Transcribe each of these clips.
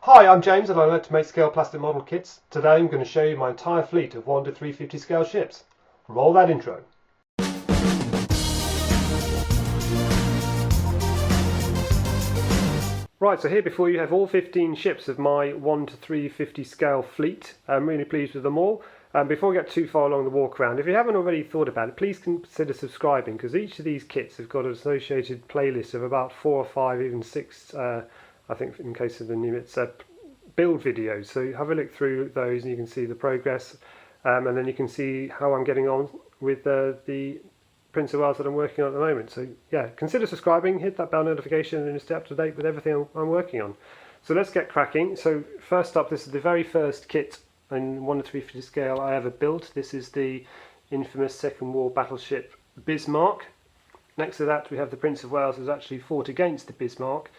Hi, I'm James and I learned to make scale plastic model kits. Today I'm going to show you my entire fleet of 1 to 350 scale ships. Roll that intro. Right, so here before you have all 15 ships of my 1 to 350 scale fleet. I'm really pleased with them all. Before we get too far along the walk around, if you haven't already thought about it, please consider subscribing, because each of these kits have got an associated playlist of about 4 or 5, even 6, I think in case of the new it's build videos. So have a look through those and you can see the progress, and then you can see how I'm getting on with the Prince of Wales that I'm working on at the moment. So yeah, consider subscribing, hit that bell notification, and you'll stay up to date with everything I'm working on. So let's get cracking. So first up, this is the very first kit in 1 to 350 scale I ever built. This is the infamous Second War battleship Bismarck. Next to that we have the Prince of Wales, who's actually fought against the Bismarck.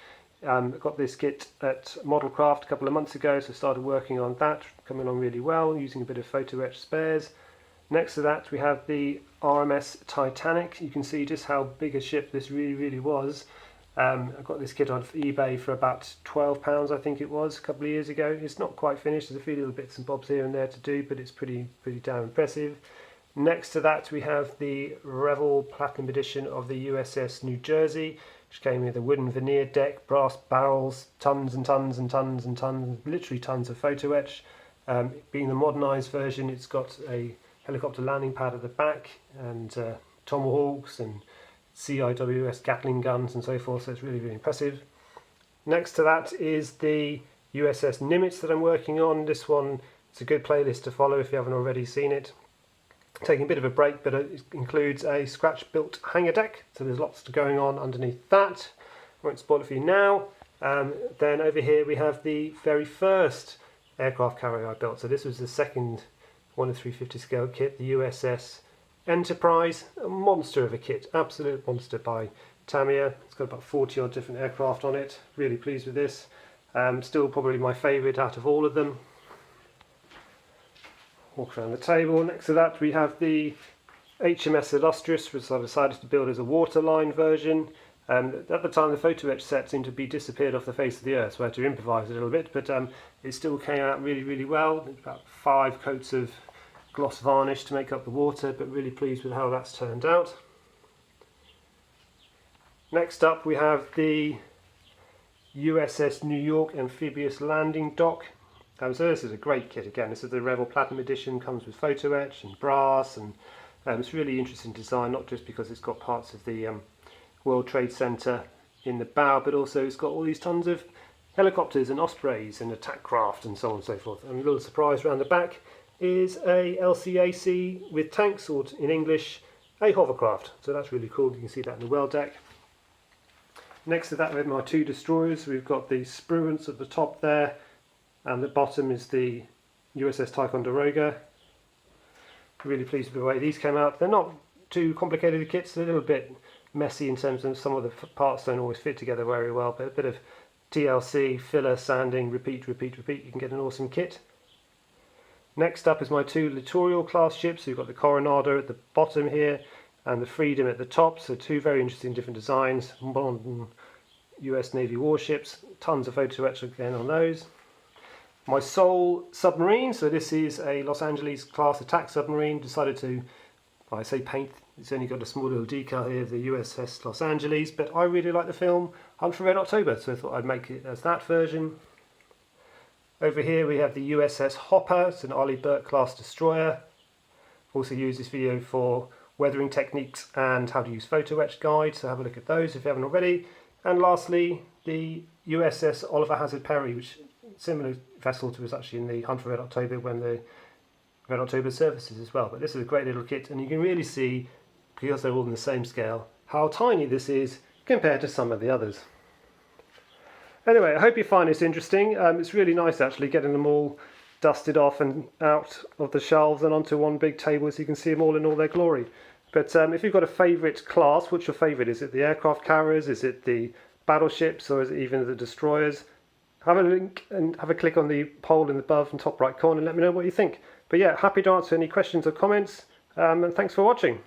Got this kit at Modelcraft a couple of months ago, so started working on that, coming along really well, using a bit of photo etch spares. Next to that we have the RMS Titanic. You can see just how big a ship this really was. I got this kit on eBay for about £12, I think it was, a couple of years ago. It's not quite finished, there's a few little bits and bobs here and there to do, but it's pretty damn impressive. Next to that we have the Revell Platinum Edition of the USS New Jersey, which came with a wooden veneer deck, brass barrels, tons and tons and tons and tons, literally tons of photo etch. Being the modernised version, it's got a helicopter landing pad at the back, and tomahawks and CIWS Gatling guns and so forth, so it's really impressive. Next to that is the USS Nimitz that I'm working on. This one, it's a good playlist to follow if you haven't already seen it. Taking a bit of a break, but it includes a scratch built hangar deck, so there's lots going on underneath that. I won't spoil it for you now. Then over here we have the very first aircraft carrier I built. So this was the second 1 to 350 scale kit, the USS Enterprise, a monster of a kit, absolute monster by Tamiya. It's got about 40 odd different aircraft on it. Really pleased with this. Still probably my favourite out of all of them. Walk around the table. Next to that we have the HMS Illustrious, which I decided to build as a waterline version. At the time the photo etch set seemed to be disappeared off the face of the earth, so I had to improvise a little bit, but it still came out really well. It's about 5 coats of gloss varnish to make up the water, but really pleased with how that's turned out. Next up we have the USS New York Amphibious Landing Dock. So this is a great kit again. This is the Revell Platinum Edition, comes with photo etch and brass, and it's really interesting design, not just because it's got parts of the World Trade Center in the bow, but also it's got all these tons of helicopters and Ospreys and attack craft and so on and so forth. And a little surprise around the back is a LCAC with tanks, or in English, a hovercraft. So that's really cool. You can see that in the well deck. Next to that we have my 2 destroyers. We've got the Spruance at the top there, and the bottom is the USS Ticonderoga. Really pleased with the way these came out. They're not too complicated kits, they're a little bit messy in terms of some of the parts don't always fit together very well, but a bit of TLC, filler, sanding, repeat, you can get an awesome kit. Next up is my 2 Littoral class ships. So you've got the Coronado at the bottom here and the Freedom at the top, so 2 very interesting different designs, modern US Navy warships, tons of photo etch again on those. My Soul submarine, so this is a Los Angeles class attack submarine. Decided to, I say paint, it's only got a small little decal here of the USS Los Angeles, but I really like the film Hunt for Red October, so I thought I'd make it as that version. Over here we have the USS Hopper, it's an Arleigh Burke class destroyer. Also use this video for weathering techniques and how to use photo etch guides, so have a look at those if you haven't already. And lastly, the USS Oliver Hazard Perry, which similar vessel to was actually in the Hunt for Red October when the Red October surfaces as well. But this is a great little kit, and you can really see, because they're all in the same scale, how tiny this is compared to some of the others. Anyway, I hope you find this interesting. It's really nice actually getting them all dusted off and out of the shelves and onto one big table so you can see them all in all their glory. But if you've got a favourite class, what's your favourite? Is it the aircraft carriers? Is it the battleships? Or is it even the destroyers? Have a link and have a click on the poll in the above and top right corner and let me know what you think. But yeah, happy to answer any questions or comments, and thanks for watching.